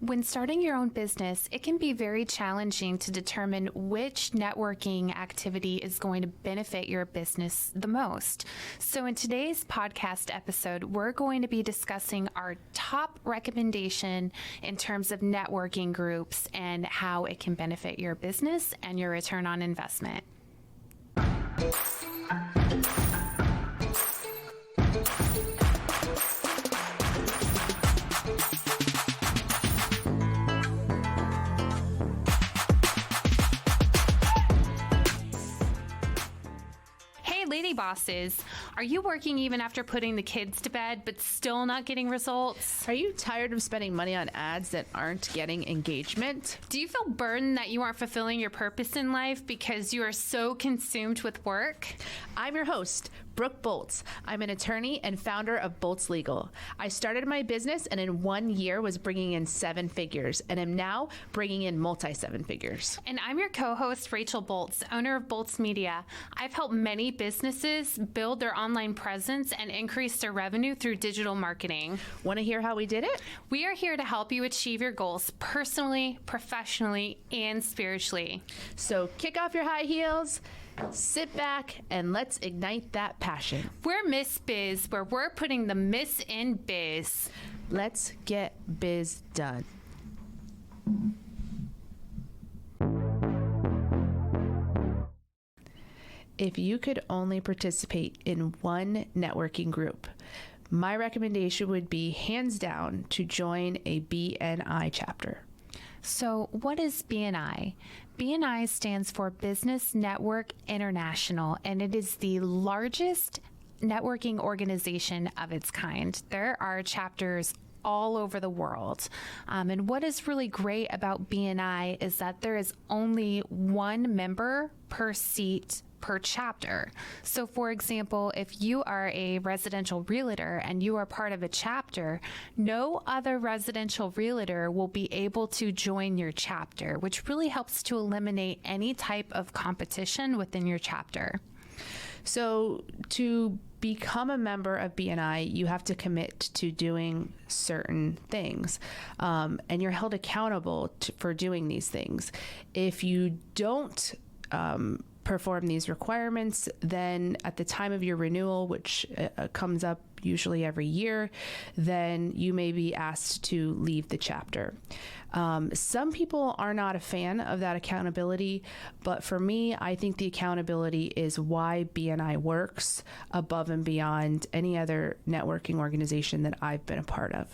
When starting your own business, it can be very challenging to determine which networking activity is going to benefit your business the most. So in today's podcast episode, we're going to be discussing our top recommendation in terms of networking groups and how it can benefit your business and your return on investment. Lady bosses, are you working even after putting the kids to bed but still not getting results? Are you tired of spending money on ads that aren't getting engagement? Do you feel burdened that you aren't fulfilling your purpose in life because you are so consumed with work? I'm your host, Brooke Bolts. I'm an attorney and founder of Bolts Legal. I started my business and in 1 year was bringing in 7 figures and am now bringing in multi-7 figures. And I'm your co-host, Rachel Bolts, owner of Bolts Media. I've helped many businesses build their online presence and increase their revenue through digital marketing. Want to hear how we did it? We are here to help you achieve your goals personally, professionally, and spiritually. So kick off your high heels, sit back, and let's ignite that passion. We're Miss Biz, where we're putting the Miss in biz. Let's get biz done. If you could only participate in one networking group, my recommendation would be hands down to join a BNI chapter. So what is BNI? BNI stands for Business Network International, and it is the largest networking organization of its kind. There are chapters all over the world. And what is really great about BNI is that there is only one member per seat per chapter. So for example, if you are a residential realtor and you are part of a chapter, no other residential realtor will be able to join your chapter, which really helps to eliminate any type of competition within your chapter. So to become a member of BNI, you have to commit to doing certain things, and you're held accountable for doing these things. If you don't perform these requirements, then at the time of your renewal, which comes up usually every year, then you may be asked to leave the chapter. Some people are not a fan of that accountability, but for me, I think the accountability is why BNI works above and beyond any other networking organization that I've been a part of.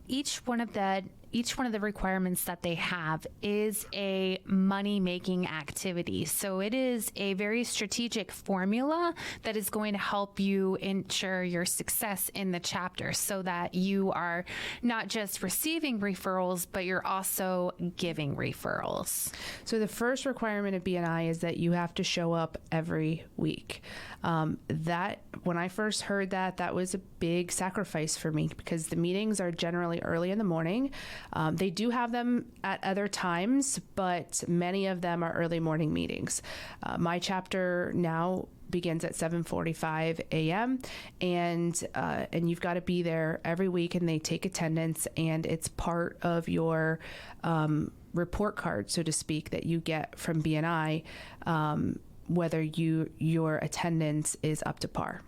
Each one of the requirements that they have is a money-making activity. So it is a very strategic formula that is going to help you ensure your success in the chapter so that you are not just receiving referrals, but you're also giving referrals. So the first requirement of BNI is that you have to show up every week. That when I first heard that was a big sacrifice for me because the meetings are generally early in the morning. They do have them at other times, but many of them are early morning meetings. My chapter now begins at 7:45 a.m. and you've got to be there every week, and they take attendance, and it's part of your report card, so to speak, that you get from BNI, whether your attendance is up to par.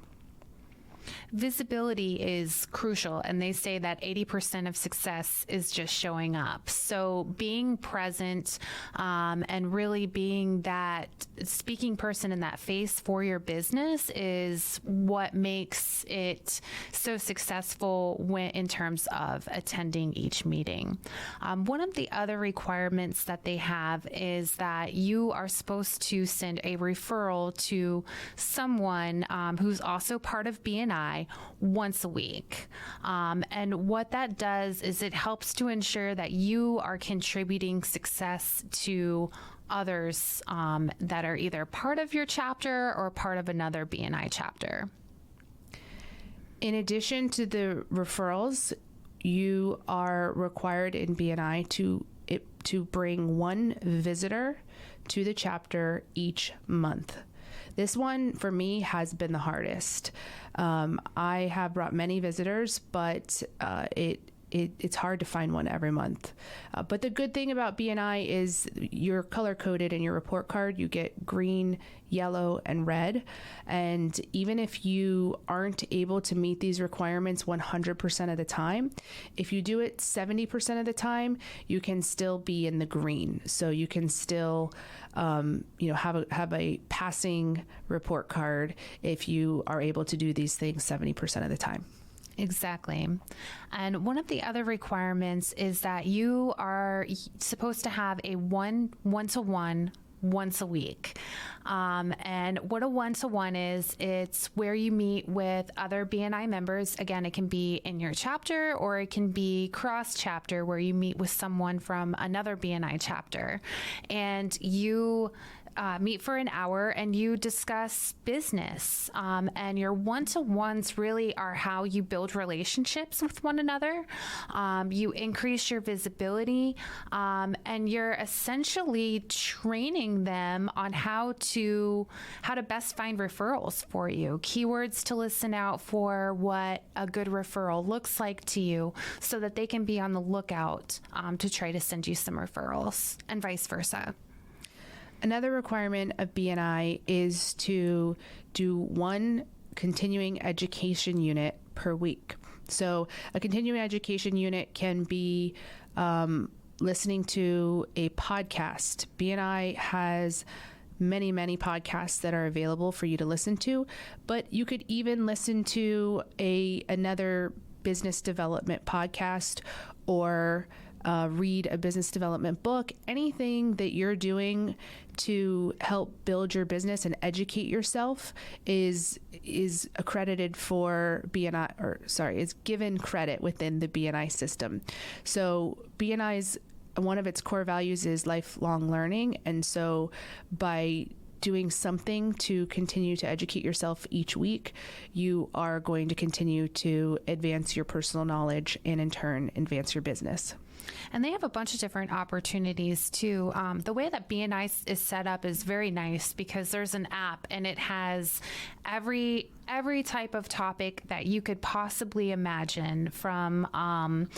Visibility is crucial, and they say that 80% of success is just showing up. So being present and really being that speaking person in that face for your business is what makes it so successful in terms of attending each meeting. One of the other requirements that they have is that you are supposed to send a referral to someone who's also part of BNI once a week. And what that does is it helps to ensure that you are contributing success to others that are either part of your chapter or part of another BNI chapter. In addition to the referrals, you are required in BNI to bring one visitor to the chapter each month. This one for me has been the hardest. I have brought many visitors, but it's hard to find one every month. But the good thing about BNI is you're color coded in your report card. You get green, yellow, and red. And even if you aren't able to meet these requirements 100% of the time, if you do it 70% of the time, you can still be in the green. So you can still, have a passing report card if you are able to do these things 70% of the time. Exactly. And one of the other requirements is that you are supposed to have a one-to-one once a week. And what a one-to-one is, it's where you meet with other BNI members. Again, it can be in your chapter or it can be cross-chapter where you meet with someone from another BNI chapter. And you meet for an hour and you discuss business. And your one-to-ones really are how you build relationships with one another. You increase your visibility, and you're essentially training them on how to best find referrals for you, keywords to listen out for, what a good referral looks like to you, so that they can be on the lookout to try to send you some referrals, and vice versa. Another requirement of BNI is to do one continuing education unit per week. So a continuing education unit can be listening to a podcast. BNI has many, many podcasts that are available for you to listen to, but you could even listen to another business development podcast or read a business development book. Anything that you're doing to help build your business and educate yourself is accredited for BNI, is given credit within the BNI system. So BNI's one of its core values is lifelong learning, and so by doing something to continue to educate yourself each week, you are going to continue to advance your personal knowledge and in turn advance your business. And they have a bunch of different opportunities too. The way that BNI is set up is very nice because there's an app and it has every type of topic that you could possibly imagine, from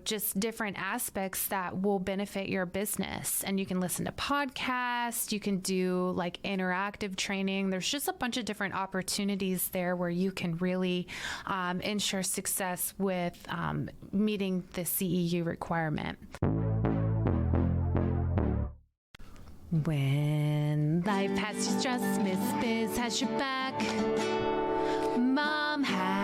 just different aspects that will benefit your business. And you can listen to podcasts, you can do like interactive training. There's just a bunch of different opportunities there where you can really ensure success with meeting the CEU requirement. When life has you stressed, Miss Biz has your back. Mom hack.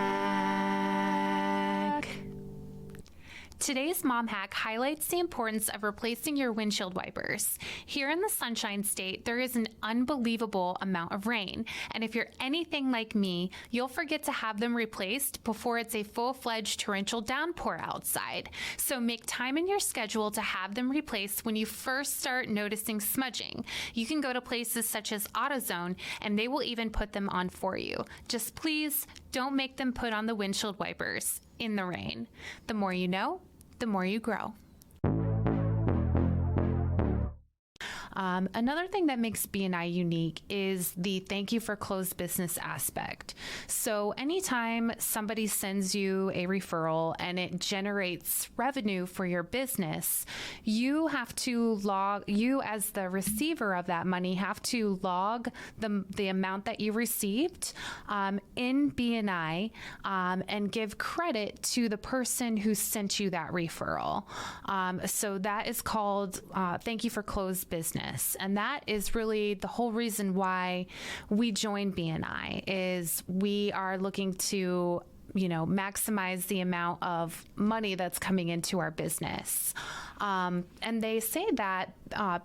Today's mom hack highlights the importance of replacing your windshield wipers. Here in the Sunshine State, there is an unbelievable amount of rain, and if you're anything like me, you'll forget to have them replaced before it's a full-fledged torrential downpour outside. So make time in your schedule to have them replaced when you first start noticing smudging. You can go to places such as AutoZone, and they will even put them on for you. Just please don't make them put on the windshield wipers in the rain. The more you know, the more you grow. Another thing that makes BNI unique is the thank you for closed business aspect. So anytime somebody sends you a referral and it generates revenue for your business, you have to you as the receiver of that money have to log the amount that you received in BNI and give credit to the person who sent you that referral. So that is called thank you for closed business. And that is really the whole reason why we joined BNI, is we are looking to maximize the amount of money that's coming into our business. And they say that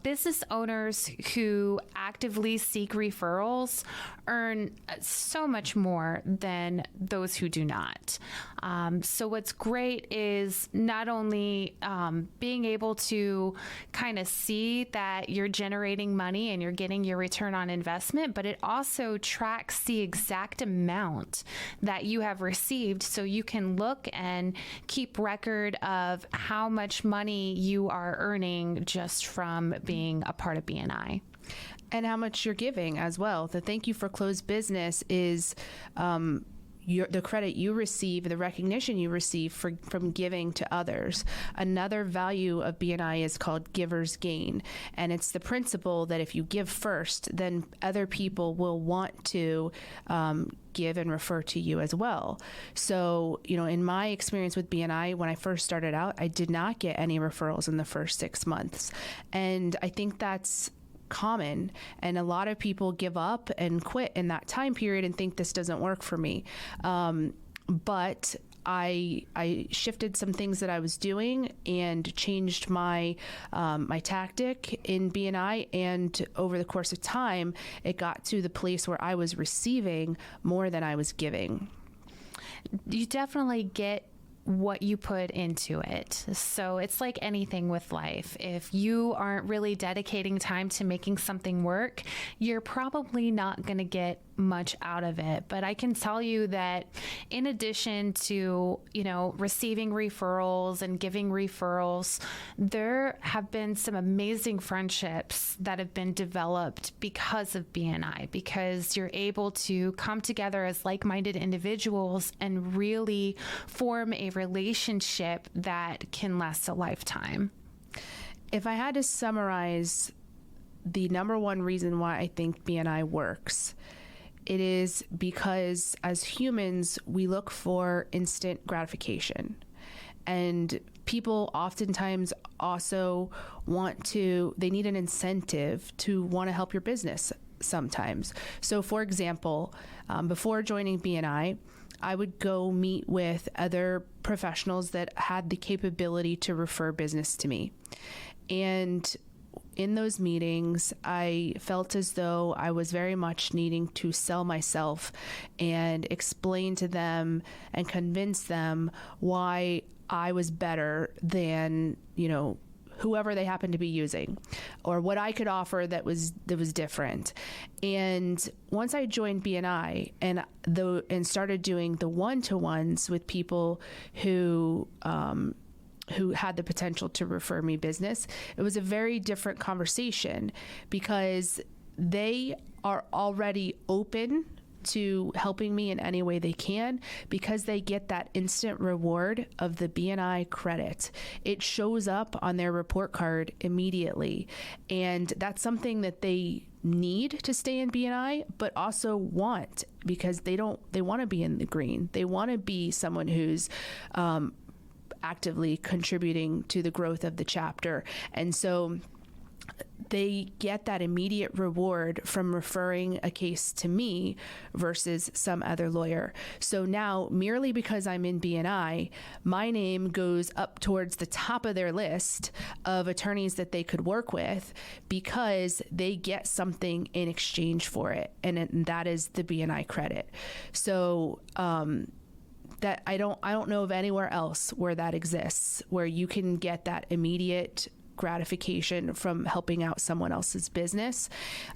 business owners who actively seek referrals earn so much more than those who do not. So what's great is not only being able to kind of see that you're generating money and you're getting your return on investment, but it also tracks the exact amount that you have received, so you can look and keep record of how much money you are earning just from being a part of BNI. And how much you're giving as well. The thank you for closed business is the credit you receive, the recognition you receive from giving to others. Another value of BNI is called giver's gain. And it's the principle that if you give first, then other people will want to give and refer to you as well. So, in my experience with BNI, when I first started out, I did not get any referrals in the first 6 months. And I think that's common, and a lot of people give up and quit in that time period and think this doesn't work for me. But I shifted some things that I was doing and changed my my tactic in BNI, and over the course of time, it got to the place where I was receiving more than I was giving. You definitely get what you put into it. So it's like anything with life. If you aren't really dedicating time to making something work, you're probably not going to get much out of it. But I can tell you that in addition to, receiving referrals and giving referrals, there have been some amazing friendships that have been developed because of BNI, because you're able to come together as like-minded individuals and really form a relationship that can last a lifetime. If I had to summarize the number one reason why I think BNI works, it is because as humans, we look for instant gratification. And people oftentimes also they need an incentive to want to help your business sometimes. So for example, before joining BNI, I would go meet with other professionals that had the capability to refer business to me. And in those meetings, I felt as though I was very much needing to sell myself and explain to them and convince them why I was better than, whoever they happened to be using, or what I could offer that was different. And once I joined BNI and started doing the one-to-ones with people who had the potential to refer me business, it was a very different conversation because they are already open to helping me in any way they can because they get that instant reward of the BNI credit. It shows up on their report card immediately. And that's something that they need to stay in BNI, but also want, because they want to be in the green. They want to be someone who's actively contributing to the growth of the chapter. And so they get that immediate reward from referring a case to me versus some other lawyer. So now, merely because I'm in BNI, my name goes up towards the top of their list of attorneys that they could work with because they get something in exchange for it. And that is the BNI credit. So, that I don't know of anywhere else where that exists, where you can get that immediate gratification from helping out someone else's business.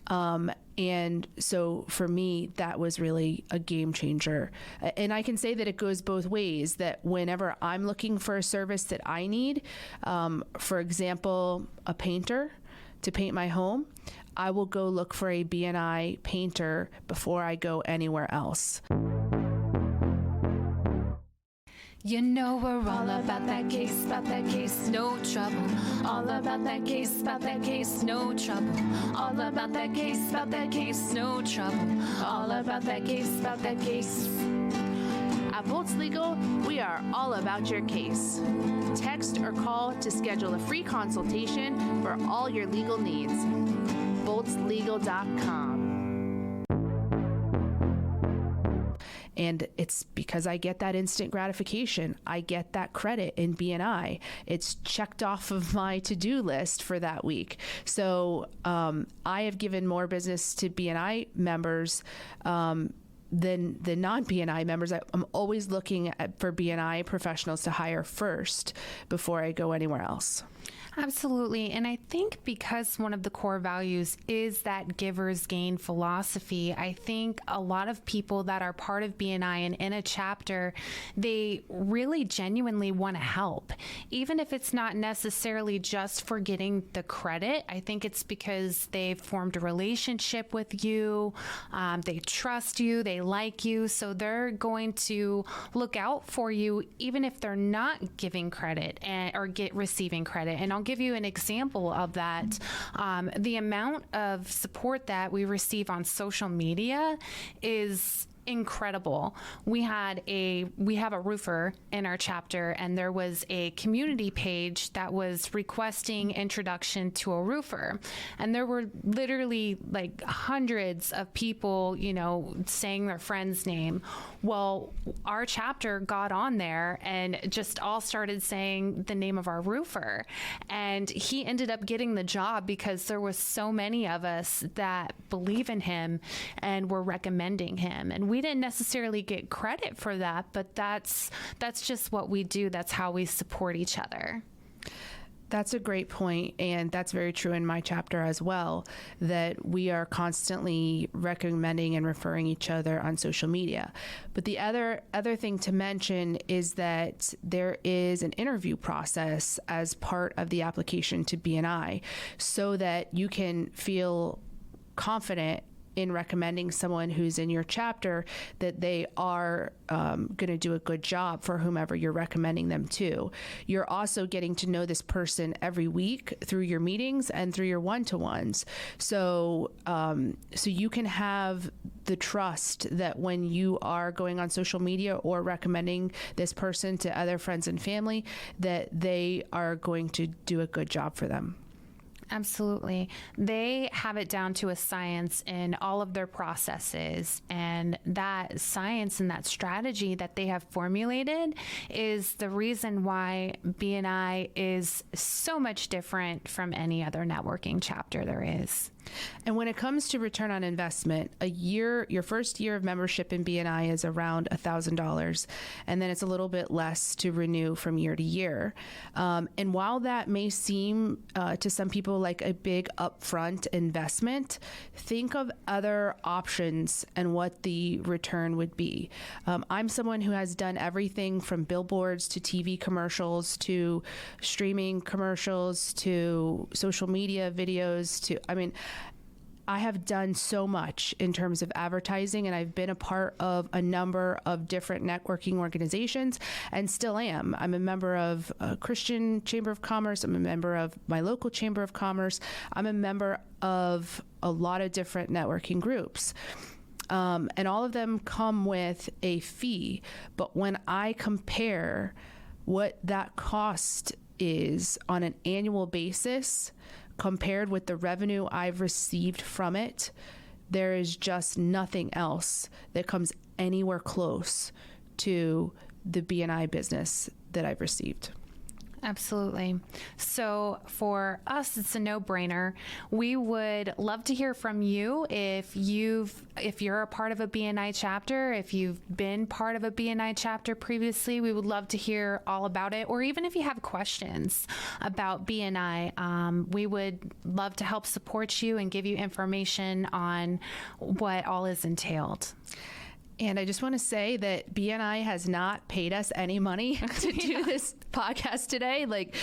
And so for me, that was really a game changer. And I can say that it goes both ways, that whenever I'm looking for a service that I need, for example, a painter to paint my home, I will go look for a BNI painter before I go anywhere else. We're all about that case, no trouble. All about that case, no trouble. All about that case, no trouble. All about that case. At Bolts Legal, we are all about your case. Text or call to schedule a free consultation for all your legal needs. boltslegal.com. And it's because I get that instant gratification. I get that credit in BNI. It's checked off of my to-do list for that week. So I have given more business to BNI members than the non-BNI members. I'm always looking for BNI professionals to hire first before I go anywhere else. Absolutely. And I think because one of the core values is that giver's gain philosophy, I think a lot of people that are part of BNI and in a chapter, they really genuinely want to help. Even if it's not necessarily just for getting the credit, I think it's because they've formed a relationship with you, they trust you, they they like you, so they're going to look out for you even if they're not giving credit or receiving credit. And I'll give you an example of that. The amount of support that we receive on social media is incredible. We have a roofer in our chapter, and there was a community page that was requesting introduction to a roofer, and there were literally like hundreds of people, saying their friend's name. Well, our chapter got on there and just all started saying the name of our roofer, and he ended up getting the job because there was so many of us that believe in him and were recommending him. And we didn't necessarily get credit for that, but that's just what we do. That's how we support each other. That's a great point, and that's very true in my chapter as well, that we are constantly recommending and referring each other on social media. But the other thing to mention is that there is an interview process as part of the application to BNI, so that you can feel confident in recommending someone who's in your chapter that they are going to do a good job for whomever you're recommending them to. You're also getting to know this person every week through your meetings and through your one-to-ones. So you can have the trust that when you are going on social media or recommending this person to other friends and family, that they are going to do a good job for them. Absolutely. They have it down to a science in all of their processes, and that science and that strategy that they have formulated is the reason why BNI is so much different from any other networking chapter there is. And when it comes to return on investment, your first year of membership in BNI is around $1,000, and then it's a little bit less to renew from year to year. And while that may seem to some people like a big upfront investment, think of other options and what the return would be. I'm someone who has done everything from billboards to TV commercials to streaming commercials to social media videos I have done so much in terms of advertising, and I've been a part of a number of different networking organizations and still am. I'm a member of a Christian Chamber of Commerce. I'm a member of my local Chamber of Commerce. I'm a member of a lot of different networking groups. And all of them come with a fee. But when I compare what that cost is on an annual basis compared with the revenue I've received from it, there is just nothing else that comes anywhere close to the BNI business that I've received. Absolutely. So for us, it's a no-brainer. We would love to hear from you if you're a part of a BNI chapter, if you've been part of a BNI chapter previously. We would love to hear all about it, or even if you have questions about BNI, we would love to help support you and give you information on what all is entailed. And I just want to say that BNI has not paid us any money to do this podcast today. Like,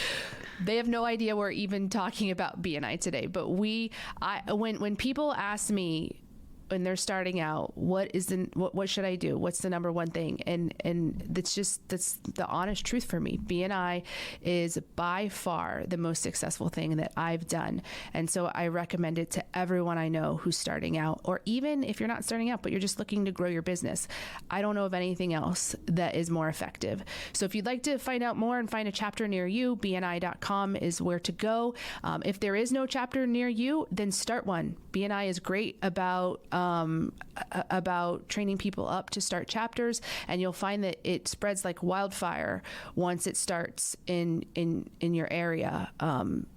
they have no idea we're even talking about BNI today. But when people ask me when they're starting out, what should I do? What's the number one thing? And that's the honest truth for me. BNI is by far the most successful thing that I've done. And so I recommend it to everyone I know who's starting out, or even if you're not starting out, but you're just looking to grow your business. I don't know of anything else that is more effective. So if you'd like to find out more and find a chapter near you, BNI.com is where to go. If there is no chapter near you, then start one. BNI is great about training people up to start chapters, and you'll find that it spreads like wildfire once it starts in your area.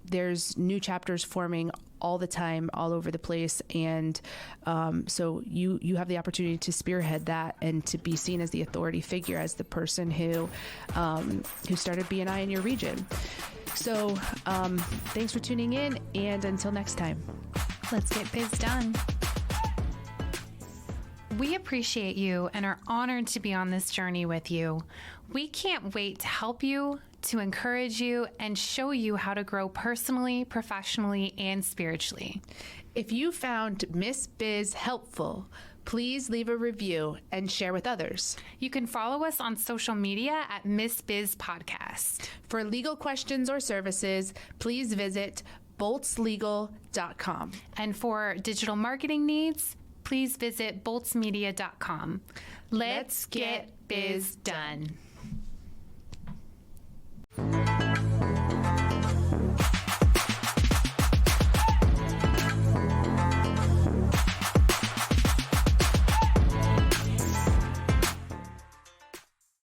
There's new chapters forming all the time, all over the place, and so you have the opportunity to spearhead that and to be seen as the authority figure, as the person who started BNI in your region. So thanks for tuning in, and until next time, let's get biz done. We appreciate you and are honored to be on this journey with you. We can't wait to help you, to encourage you, and show you how to grow personally, professionally, and spiritually. If you found Miss Biz helpful, Please leave a review and share with others. You can follow us on social media at Miss Biz Podcast. For legal questions or services, please visit boltslegal.com. And for digital marketing needs, please visit boltsmedia.com. Let's get biz done.